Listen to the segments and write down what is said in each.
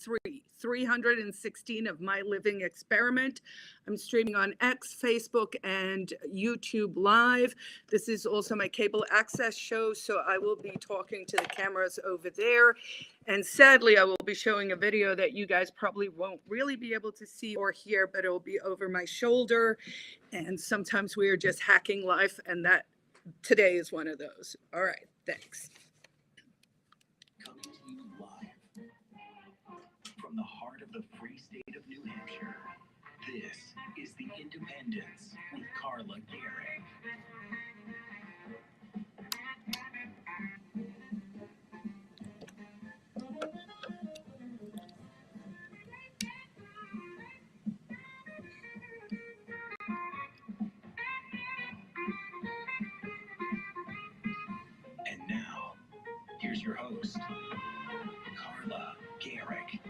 316 of my living experiment. I'm streaming on X, Facebook, and YouTube Live. This is also my cable access show, so I will be talking to the cameras over there. And sadly, I will be showing a video that you guys probably won't really be able to see or hear, but it will be over my shoulder. And sometimes we are just hacking life, and that today is one of those. All right, thanks. Coming to you live from the heart of the free state of New Hampshire, this is The Independence with Carla Gericke. And now, here's your host, Carla Gericke.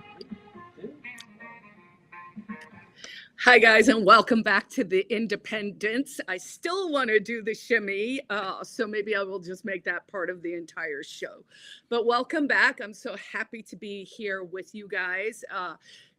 Hi, guys, and welcome back to The Independence. I still want to do the shimmy, so maybe I will just make that part of the entire show. But welcome back. I'm so happy to be here with you guys.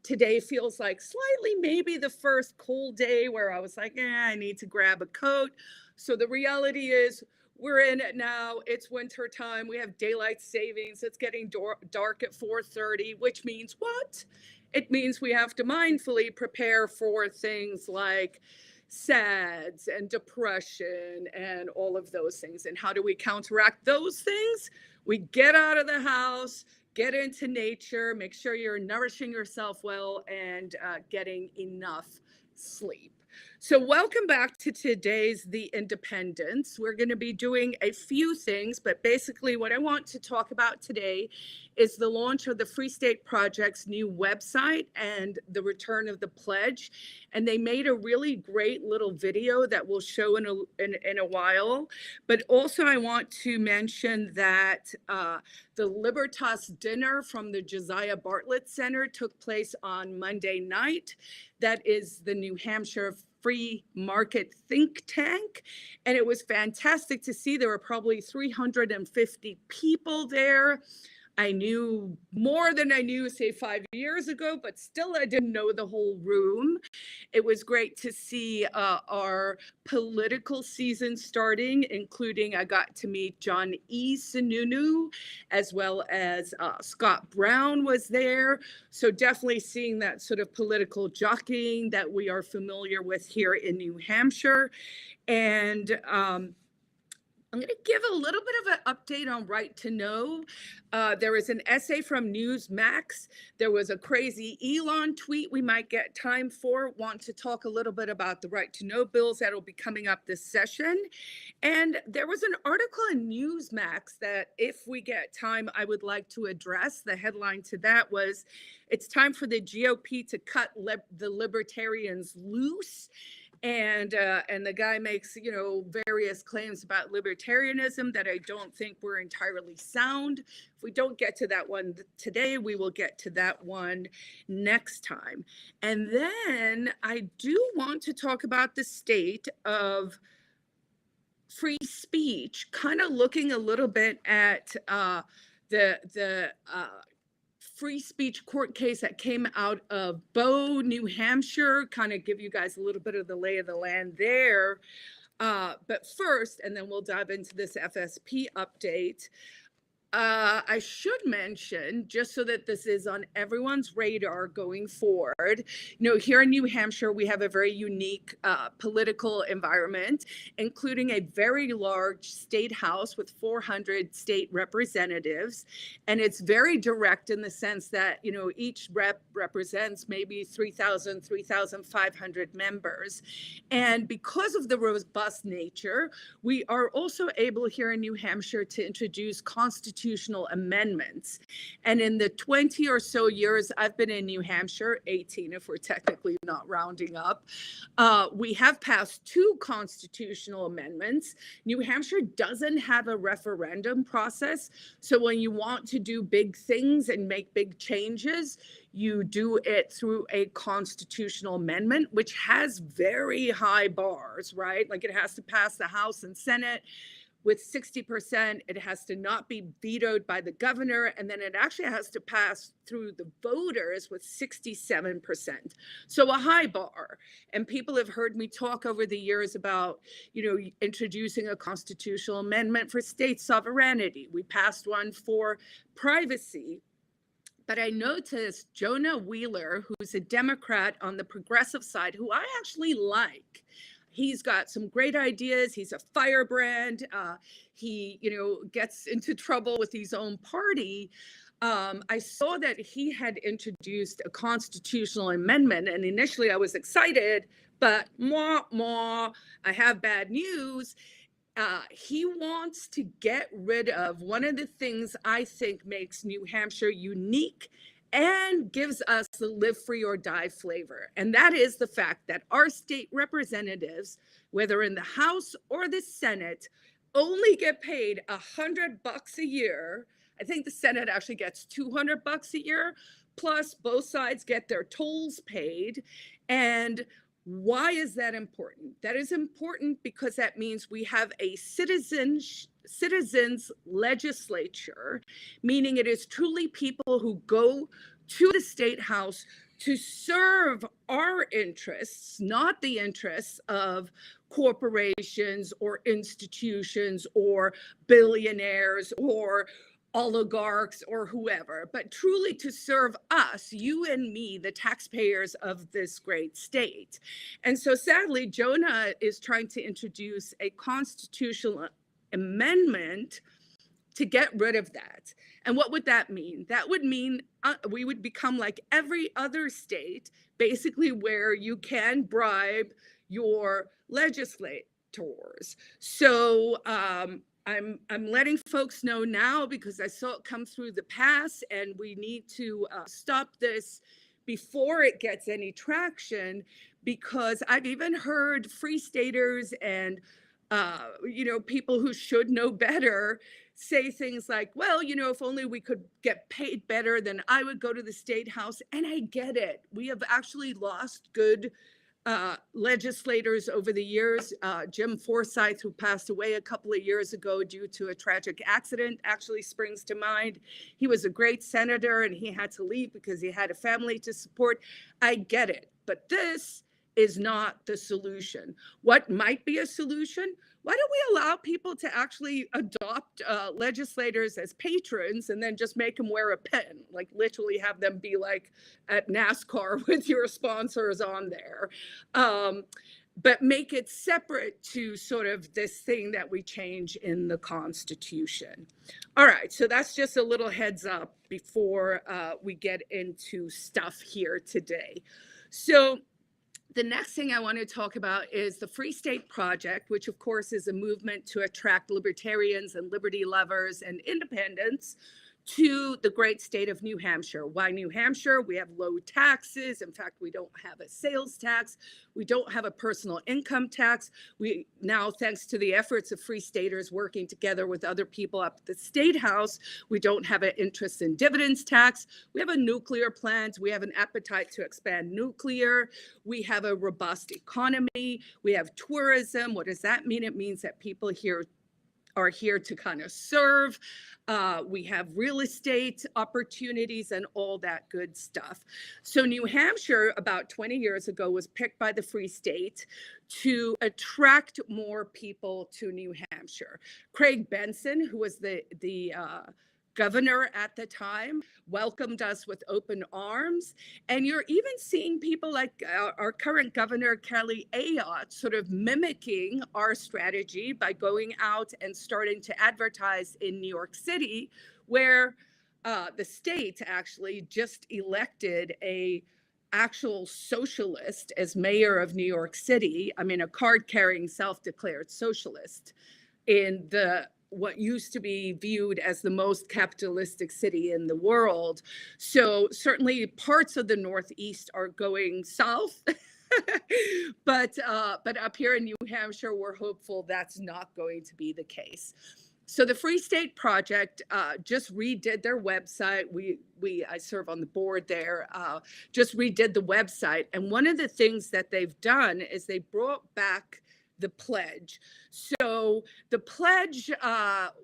Today feels like slightly maybe the first cold day where I was like, I need to grab a coat. So the reality is we're in it now. It's winter time. We have daylight savings. It's getting dark at 4:30, which means what? It means we have to mindfully prepare for things like SADS and depression and all of those things. And how do we counteract those things? We get out of the house, get into nature, make sure you're nourishing yourself well and getting enough sleep. So welcome back to today's The Independence. We're going to be doing a few things, but basically what I want to talk about today is the launch of the Free State Project's new website and the return of the pledge. And they made a really great little video that we'll show in a while. But also I want to mention that the Libertas dinner from the Josiah Bartlett Center took place on Monday night. That is the New Hampshire Free Market think tank. And it was fantastic to see. There were probably 350 people there. I knew more than I knew, say, 5 years ago, but still I didn't know the whole room. It was great to see our political season starting, including I got to meet John E. Sununu, as well as Scott Brown was there. So definitely seeing that sort of political jockeying that we are familiar with here in New Hampshire. And I'm going to give a little bit of an update on Right to Know. There was an essay from Newsmax. There was a crazy Elon tweet we might get time for. Want to talk a little bit about the Right to Know bills that will be coming up this session. And there was an article in Newsmax that if we get time, I would like to address. The headline to that was, it's time for the GOP to cut the libertarians loose. And the guy makes, various claims about libertarianism that I don't think were entirely sound. If we don't get to that one today, we will get to that one next time. And then I do want to talk about the state of free speech, kind of looking a little bit at the free speech court case that came out of Bow, New Hampshire, kind of give you guys a little bit of the lay of the land there. But first, and then we'll dive into this FSP update. I should mention, just so that this is on everyone's radar going forward, here in New Hampshire, we have a very unique political environment, including a very large state house with 400 state representatives. And it's very direct in the sense that, each rep represents maybe 3,000, 3,500 members. And because of the robust nature, we are also able here in New Hampshire to introduce constitutional amendments. And in the 20 or so years I've been in New Hampshire, 18 if we're technically not rounding up, we have passed 2 constitutional amendments. New Hampshire doesn't have a referendum process. So when you want to do big things and make big changes, you do it through a constitutional amendment, which has very high bars, right? Like it has to pass the House and Senate. with 60%. It has to not be vetoed by the governor, and then it actually has to pass through the voters with 67%. So a high bar. And people have heard me talk over the years about, introducing a constitutional amendment for state sovereignty. We passed one for privacy. But I noticed Jonah Wheeler, who's a Democrat on the progressive side, who I actually like. He's got some great ideas. He's a firebrand. He, gets into trouble with his own party. I saw that he had introduced a constitutional amendment, and initially I was excited, but I have bad news. He wants to get rid of one of the things I think makes New Hampshire unique and gives us the live free or die flavor. And that is the fact that our state representatives, whether in the House or the Senate, only get paid $100 a year. I think the Senate actually gets $200 a year, plus both sides get their tolls paid. And why is that important? That is important because that means we have a citizens legislature, meaning it is truly people who go to the state house to serve our interests, not the interests of corporations or institutions or billionaires or oligarchs or whoever, but truly to serve us, you and me, the taxpayers of this great state. And so sadly, Jonah is trying to introduce a constitutional amendment to get rid of that. And what would that mean? That would mean we would become like every other state, basically where you can bribe your legislators. So I'm letting folks know now because I saw it come through the pass, and we need to stop this before it gets any traction, because I've even heard free staters and people who should know better say things like, well, if only we could get paid better, then I would go to the state house. And I get it. We have actually lost good legislators over the years. Jim Forsyth, who passed away a couple of years ago due to a tragic accident, actually springs to mind. He was a great senator and he had to leave because he had a family to support. I get it, but this is not the solution. What might be a solution? Why don't we allow people to actually adopt legislators as patrons and then just make them wear a pin, like literally have them be like at NASCAR with your sponsors on there, but make it separate to sort of this thing that we change in the Constitution. All right, so that's just a little heads up before we get into stuff here today. So the next thing I want to talk about is the Free State Project, which of course is a movement to attract libertarians and liberty lovers and independents to the great state of New Hampshire. Why New Hampshire? We have low taxes. In fact, we don't have a sales tax. We don't have a personal income tax. We now, thanks to the efforts of Free Staters working together with other people up at the State House, we don't have an interest and dividends tax. We have a nuclear plant. We have an appetite to expand nuclear. We have a robust economy. We have tourism. What does that mean? It means that people here are here to kind of serve. We have real estate opportunities and all that good stuff. So New Hampshire, about 20 years ago, was picked by the Free State to attract more people to New Hampshire. Craig Benson, who was the governor at the time, welcomed us with open arms. And you're even seeing people like our current governor, Kelly Ayotte, sort of mimicking our strategy by going out and starting to advertise in New York City, where the state actually just elected a actual socialist as mayor of New York City. I mean, a card-carrying self-declared socialist in what used to be viewed as the most capitalistic city in the world. So certainly parts of the Northeast are going south, but up here in New Hampshire, we're hopeful that's not going to be the case. So the Free State Project just redid their website. I serve on the board there, just redid the website. And one of the things that they've done is they brought back the pledge. So the pledge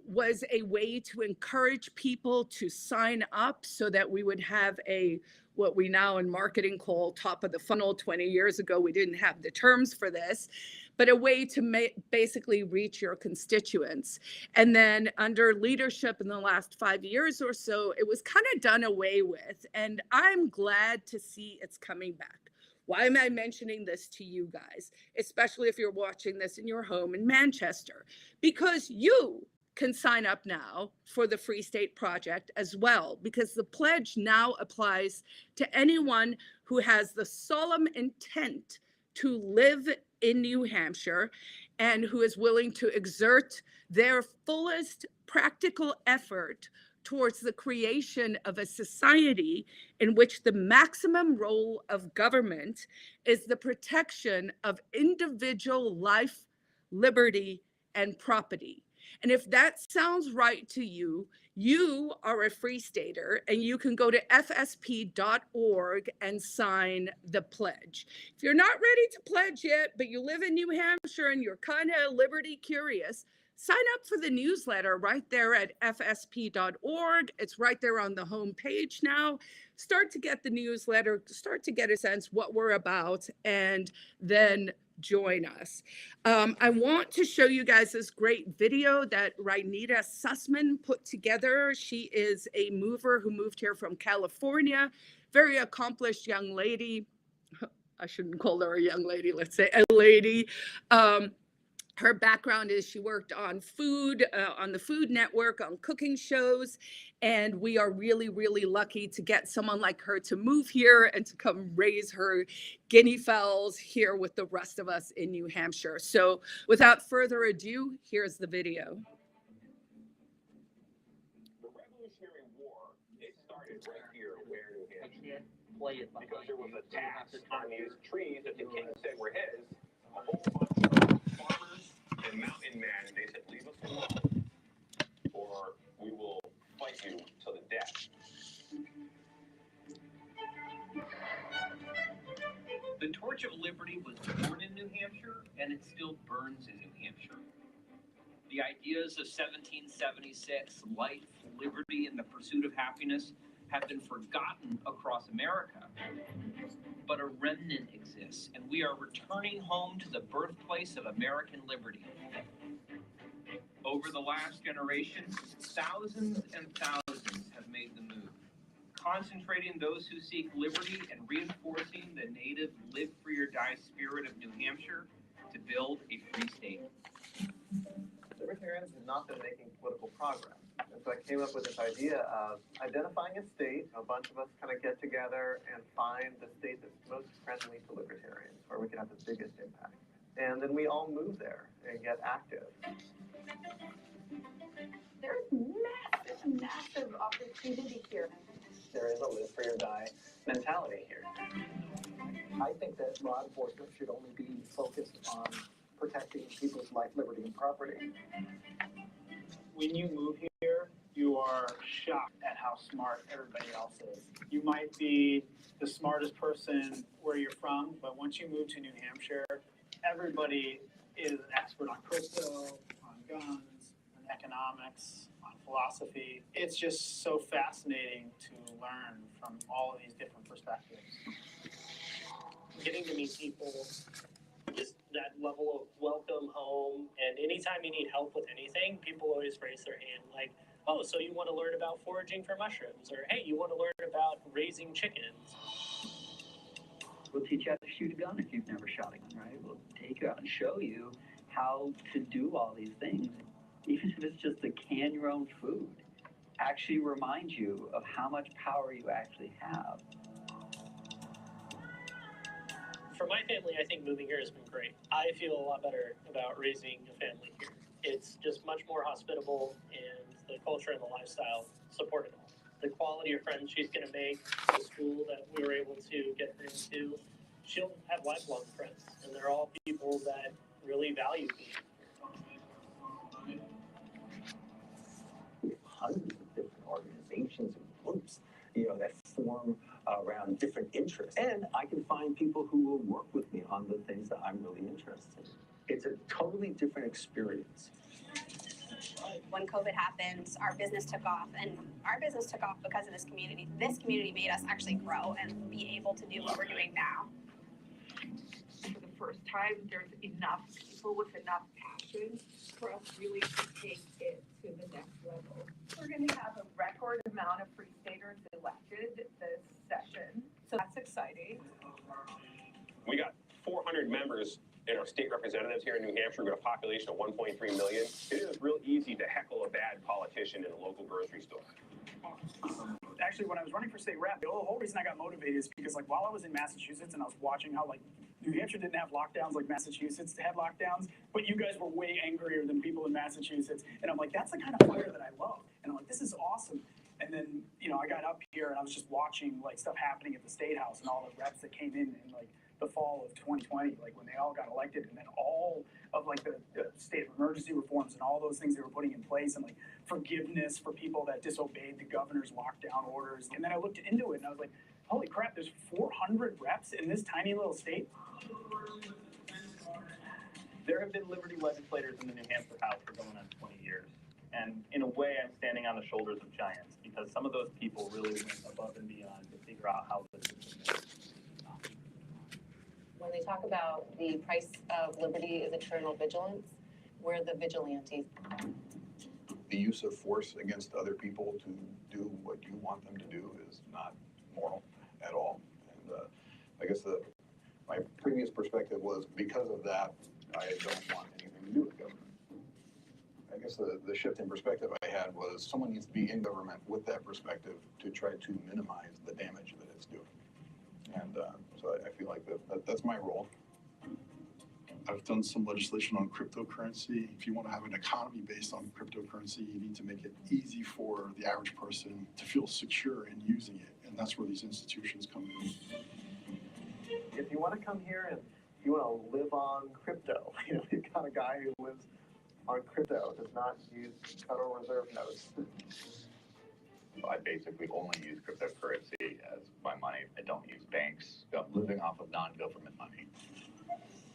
was a way to encourage people to sign up so that we would have a what we now in marketing call top of the funnel. 20 years ago, we didn't have the terms for this, but a way to basically reach your constituents. And then under leadership in the last 5 years or so, it was kind of done away with. And I'm glad to see it's coming back. Why am I mentioning this to you guys, especially if you're watching this in your home in Manchester? Because you can sign up now for the Free State Project as well, because the pledge now applies to anyone who has the solemn intent to live in New Hampshire and who is willing to exert their fullest practical effort towards the creation of a society in which the maximum role of government is the protection of individual life, liberty, and property. And if that sounds right to you, you are a free stater and you can go to fsp.org and sign the pledge. If you're not ready to pledge yet, but you live in New Hampshire and you're kind of liberty curious, sign up for the newsletter right there at fsp.org. It's right there on the home page now. Start to get the newsletter, start to get a sense what we're about, and then join us. I want to show you guys this great video that Rhainita Sussman put together. She is a mover who moved here from California, very accomplished young lady. I shouldn't call her a young lady, let's say a lady. Her background is she worked on food, on the Food Network, on cooking shows. And we are really, really lucky to get someone like her to move here and to come raise her guinea fowls here with the rest of us in New Hampshire. So without further ado, here's the video. The Revolutionary War, it started right here where New Hampshire. Because there was a tax on these trees that the king said were his. A whole bunch of farmers and mountain men, and they said, leave us alone, or we will fight you to the death. The Torch of Liberty was born in New Hampshire, and it still burns in New Hampshire. The ideas of 1776, life, liberty, and the pursuit of happiness have been forgotten across America. But a remnant exists, and we are returning home to the birthplace of American liberty. Over the last generation, thousands and thousands have made the move, concentrating those who seek liberty and reinforcing the native live free or die spirit of New Hampshire to build a free state. Libertarians have not been making political progress. And so I came up with this idea of identifying a state. A bunch of us kind of get together and find the state that's most friendly to libertarians, where we can have the biggest impact. And then we all move there and get active. There's massive opportunity here. There is a live free or die mentality here. I think that law enforcement should only be focused on protecting people's life, liberty, and property. When you move here, you are shocked at how smart everybody else is. You might be the smartest person where you're from, but once you move to New Hampshire, everybody is an expert on crypto, on guns, on economics, on philosophy. It's just so fascinating to learn from all of these different perspectives. Getting to meet people, just that level of welcome home, and anytime you need help with anything, people always raise their hand like, oh, so you want to learn about foraging for mushrooms, or hey, you want to learn about raising chickens. We'll teach you how to shoot a gun if you've never shot a gun, right? We'll take you out and show you how to do all these things, even if it's just to can your own food. Actually remind you of how much power you actually have. For my family, I think moving here has been great. I feel a lot better about raising a family here. It's just much more hospitable, and the culture and the lifestyle support it all. The quality of friends she's going to make, the school that we were able to get her into, she'll have lifelong friends, and they're all people that really value me. Hundreds of different organizations and groups, that form around different interests. And I can find people who will work with me on the things that I'm really interested in. It's a totally different experience. When COVID happened, our business took off, and our business took off because of this community. This community made us actually grow and be able to do what we're doing now. For the first time, there's enough people with enough passion for us really to take it to the next level. We're going to have a record amount of Free Staters elected this session, so that's exciting. We got 400 members in our state representatives here in New Hampshire. We've got a population of 1.3 million. It is real easy to heckle a bad politician in a local grocery store. Actually, when I was running for state rep, the whole reason I got motivated is because, like, while I was in Massachusetts and I was watching how, like, New Hampshire didn't have lockdowns like Massachusetts had lockdowns, but you guys were way angrier than people in Massachusetts. And I'm like, that's the kind of fire that I love. And I'm like, this is awesome. And then, you know, I got up here and I was just watching, like, stuff happening at the State House and all the reps that came in like, the fall of 2020, like, when they all got elected, and then all of, like, the state of emergency reforms and all those things they were putting in place, and, like, forgiveness for people that disobeyed the governor's lockdown orders. And then I looked into it and I was like, holy crap, there's 400 reps in this tiny little state. There have been liberty legislators in the New Hampshire House for going on 20 years. And in a way, I'm standing on the shoulders of giants, because some of those people really went above and beyond to figure out how the system is. When they talk about the price of liberty is eternal vigilance, we're the vigilantes. The use of force against other people to do what you want them to do is not moral at all. And I guess my previous perspective was, because of that, I don't want anything to do with government. I guess the shift in perspective I had was, someone needs to be in government with that perspective to try to minimize the damage that it's doing. And so I feel like that's my role. I've done some legislation on cryptocurrency. If you want to have an economy based on cryptocurrency, you need to make it easy for the average person to feel secure in using it. And that's where these institutions come in. If you want to come here and you want to live on crypto, you know, you've got a guy who lives on crypto, does not use Federal Reserve notes. I basically only use cryptocurrency as my money. I don't use banks. I'm living off of non-government money.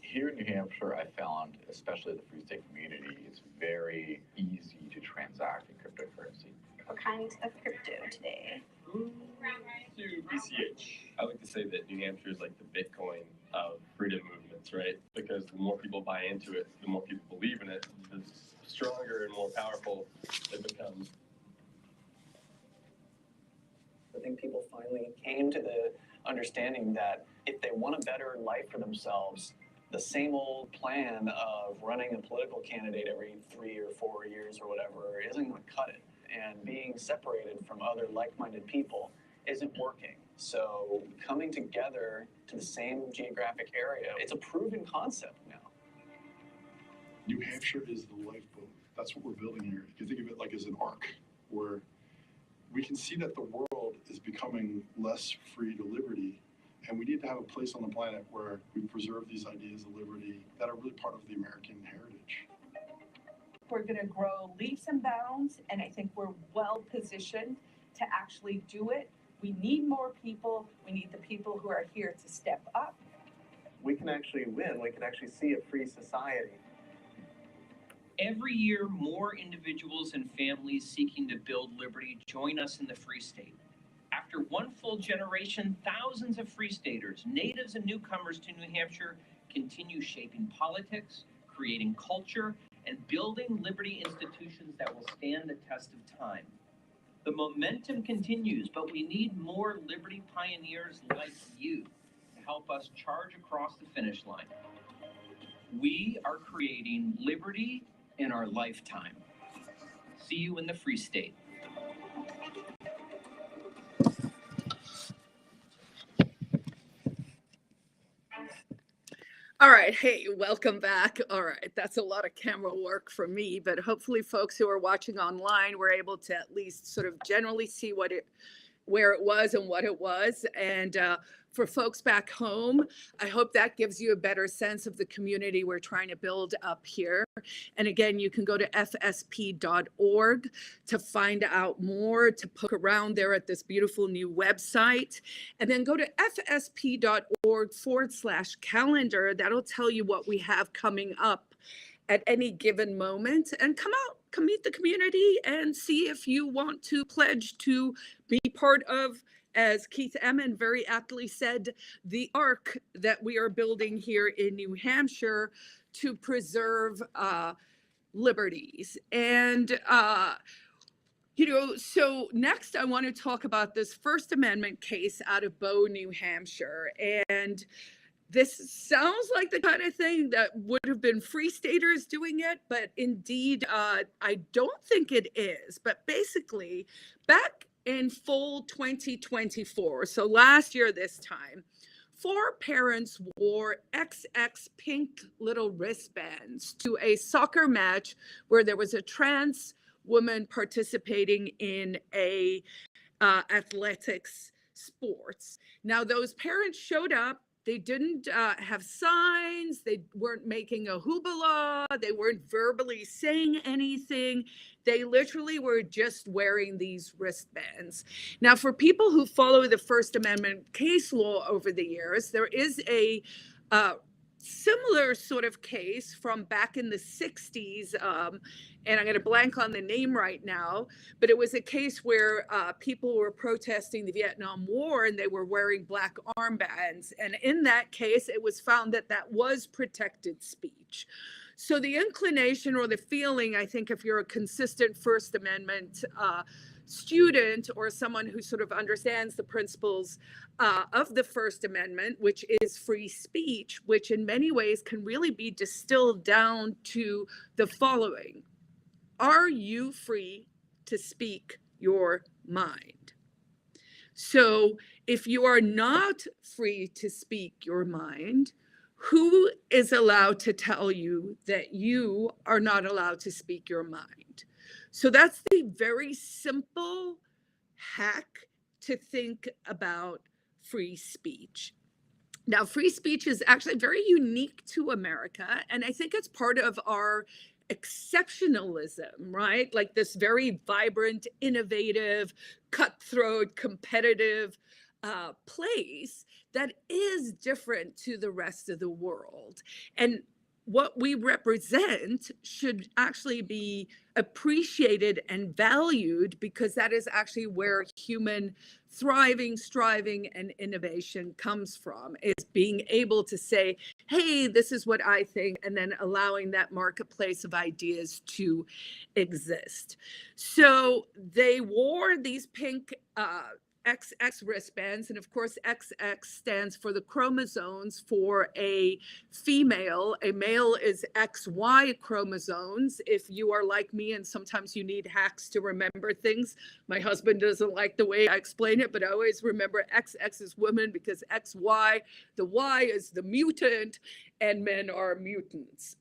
Here in New Hampshire, I found, especially the Free State community, it's very easy to transact in cryptocurrency. What kind of crypto today? To BCH. I like to say that New Hampshire is like the Bitcoin of freedom movements, right? Because the more people buy into it, the more people believe in it, the stronger and more powerful it becomes. I think people finally came to the understanding that if they want a better life for themselves, the same old plan of running a political candidate every 3 or 4 years or whatever isn't going to cut it. And being separated from other like-minded people isn't working. So coming together to the same geographic area, it's a proven concept now. New Hampshire is the lifeboat. That's what we're building here. You can think of it like as an arc, where we can see that the world is becoming less free to liberty, and we need to have a place on the planet where we preserve these ideas of liberty that are really part of the American heritage. We're going to grow leaps and bounds, and I think we're well positioned to actually do it. We need more people. We need the people who are here to step up. We can actually win. We can actually see a free society. Every year, more individuals and families seeking to build liberty join us in the Free State. After one full generation, thousands of Free Staters, natives and newcomers to New Hampshire, continue shaping politics, creating culture, and building liberty institutions that will stand the test of time. The momentum continues, but we need more liberty pioneers like you to help us charge across the finish line. We are creating liberty in our lifetime. See you in the Free State. All right. Hey, welcome back. All right. That's a lot of camera work for me, but hopefully folks who are watching online were able to at least sort of generally see where it was and what it was. And for folks back home, I hope that gives you a better sense of the community we're trying to build up here. And again, you can go to fsp.org to find out more, to poke around there at this beautiful new website. And then go to fsp.org/calendar. That'll tell you what we have coming up at any given moment, and come out, come meet the community and see if you want to pledge to be part of, as Keith Emmon very aptly said, the arc that we are building here in New Hampshire to preserve liberties. And so next I want to talk about this First Amendment case out of Bow, New Hampshire. And this sounds like the kind of thing that would have been free staters doing it, but indeed, I don't think it is. But basically, back in fall 2024, so last year this time, 4 parents wore XX pink little wristbands to a soccer match where there was a trans woman participating in a athletics sports. Now, those parents showed up. They didn't have signs. They weren't making a hoopla. They weren't verbally saying anything. They literally were just wearing these wristbands. Now, for people who follow the First Amendment case law over the years, there is a similar sort of case from back in the 60s, and I'm going to blank on the name right now, but it was a case where people were protesting the Vietnam War and they were wearing black armbands. And in that case, it was found that that was protected speech. So the inclination or the feeling, I think, if you're a consistent First Amendment student or someone who sort of understands the principles of the First Amendment, which is free speech, which in many ways can really be distilled down to the following. Are you free to speak your mind? So if you are not free to speak your mind, who is allowed to tell you that you are not allowed to speak your mind? So that's the very simple hack to think about free speech. Now, free speech is actually very unique to America, and I think it's part of our exceptionalism, right? Like this very vibrant, innovative, cutthroat, competitive place that is different to the rest of the world. And what we represent should actually be appreciated and valued, because that is actually where human thriving, striving, and innovation comes from, is being able to say, hey, this is what I think, and then allowing that marketplace of ideas to exist. So they wore these pink XX wristbands, and of course XX stands for the chromosomes for a female. A male is XY chromosomes. If you are like me and sometimes you need hacks to remember things, my husband doesn't like the way I explain it, but I always remember XX is woman because XY, the Y is the mutant, and men are mutants.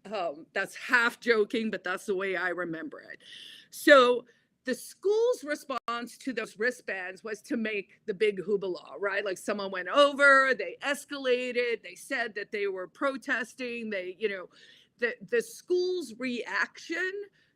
That's half joking, but that's the way I remember it. So the school's response to those wristbands was to make the big hoopla, right? Like someone went over, they escalated, they said that they were protesting, the school's reaction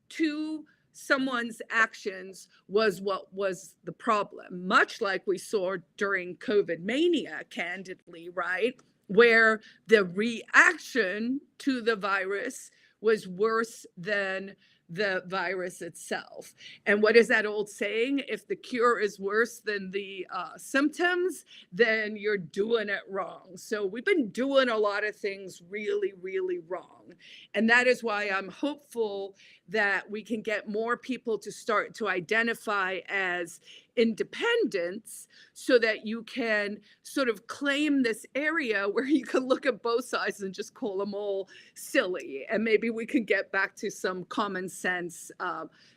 to someone's actions was what was the problem, much like we saw during COVID mania, candidly, right? Where the reaction to the virus was worse than the virus itself. And what is that old saying? If the cure is worse than the symptoms, then you're doing it wrong. So we've been doing a lot of things really, really wrong. And that is why I'm hopeful that we can get more people to start to identify as independents, so that you can sort of claim this area where you can look at both sides and just call them all silly. And maybe we can get back to some common sense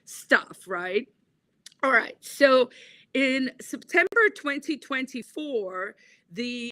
stuff, right? All right. So in September 2024, the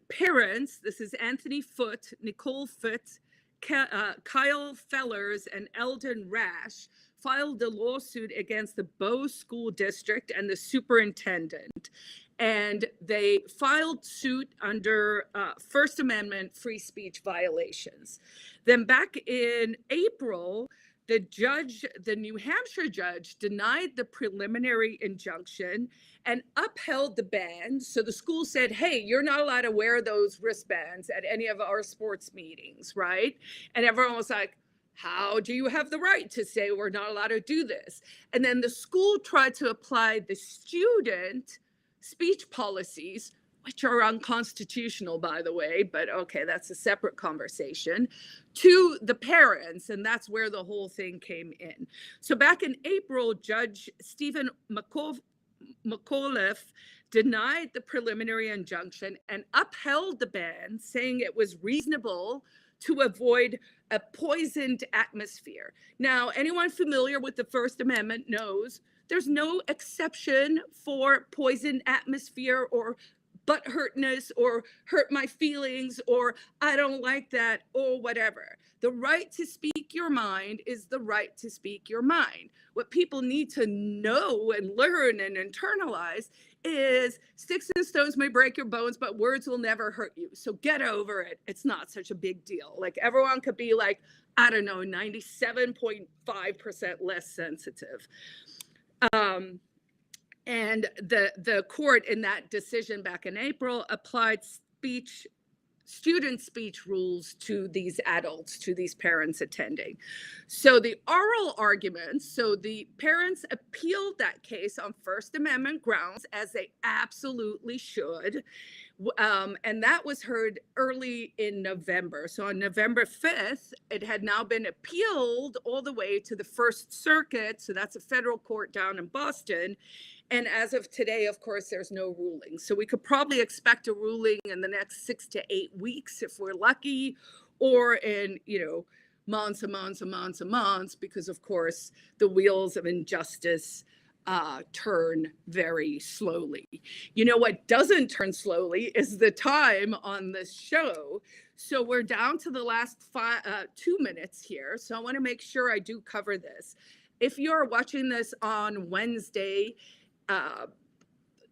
parents, this is Anthony Foote, Nicole Foote, Kyle Fellers, and Eldon Rash, filed a lawsuit against the Bow School District and the superintendent. And they filed suit under First Amendment free speech violations. Then back in April, the New Hampshire judge denied the preliminary injunction and upheld the ban. So the school said, hey, you're not allowed to wear those wristbands at any of our sports meetings, right? And everyone was like, how do you have the right to say we're not allowed to do this? And then the school tried to apply the student speech policies, which are unconstitutional, by the way, but okay, that's a separate conversation, to the parents, and that's where the whole thing came in. So back in April, Judge Stephen McAuliffe denied the preliminary injunction and upheld the ban, saying it was reasonable to avoid a poisoned atmosphere. Now, anyone familiar with the First Amendment knows there's no exception for poisoned atmosphere or butt hurtness or hurt my feelings or I don't like that or whatever. The right to speak your mind is the right to speak your mind. What people need to know and learn and internalize is sticks and stones may break your bones, but words will never hurt you. So get over it. It's not such a big deal. Like everyone could be like, I don't know, 97.5% less sensitive. And the court in that decision back in April applied student speech rules to these adults, to these parents attending. So the oral arguments, so the parents appealed that case on First Amendment grounds, as they absolutely should. And that was heard early in November. So on November 5th, it had now been appealed all the way to the First Circuit. So that's a federal court down in Boston. And as of today, of course, there's no ruling. So we could probably expect a ruling in the next 6 to 8 weeks if we're lucky, or in, months and months and months and months, because of course the wheels of injustice turn very slowly. You know what doesn't turn slowly is the time on this show. So we're down to the last 2 minutes here. So I want to make sure I do cover this. If you're watching this on Wednesday,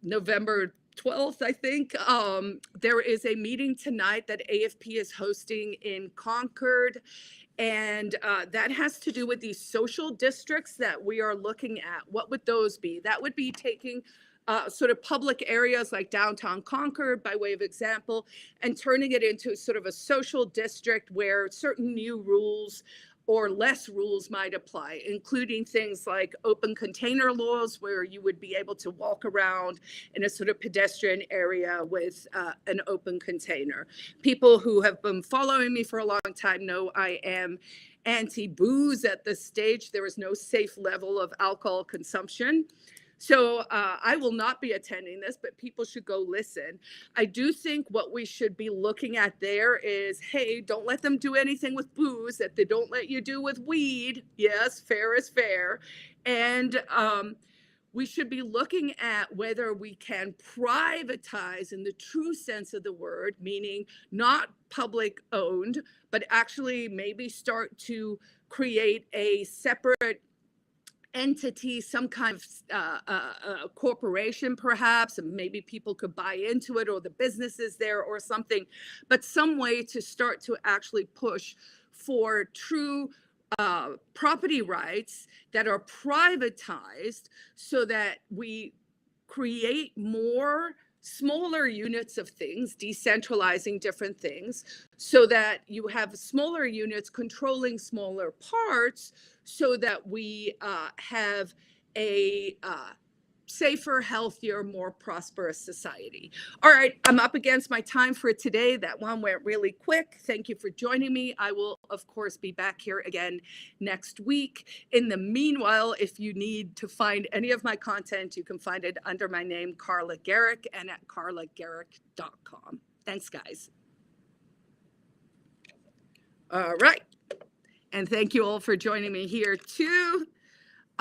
November 12th, I think, there is a meeting tonight that AFP is hosting in Concord. And that has to do with these social districts that we are looking at. What would those be? That would be taking sort of public areas like downtown Concord, by way of example, and turning it into sort of a social district where certain new rules or less rules might apply, including things like open container laws, where you would be able to walk around in a sort of pedestrian area with an open container. People who have been following me for a long time know I am anti-booze at this stage. There is no safe level of alcohol consumption. So I will not be attending this, but people should go listen. I do think what we should be looking at there is, hey, don't let them do anything with booze that they don't let you do with weed. Yes, fair is fair. And we should be looking at whether we can privatize in the true sense of the word, meaning not public owned, but actually maybe start to create a separate entity, some kind of corporation perhaps, and maybe people could buy into it, or the businesses there or something, but some way to start to actually push for true property rights that are privatized, so that we create more smaller units of things, decentralizing different things, so that you have smaller units controlling smaller parts, so that we have a safer, healthier, more prosperous society. All right, I'm up against my time for today. That one went really quick. Thank you for joining me. I will, of course, be back here again next week. In the meanwhile, if you need to find any of my content, you can find it under my name, Carla Gericke, and at carlagericke.com. Thanks, guys. All right. And thank you all for joining me here too.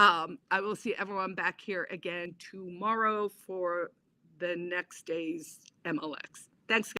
I will see everyone back here again tomorrow for the next day's MLX. Thanks.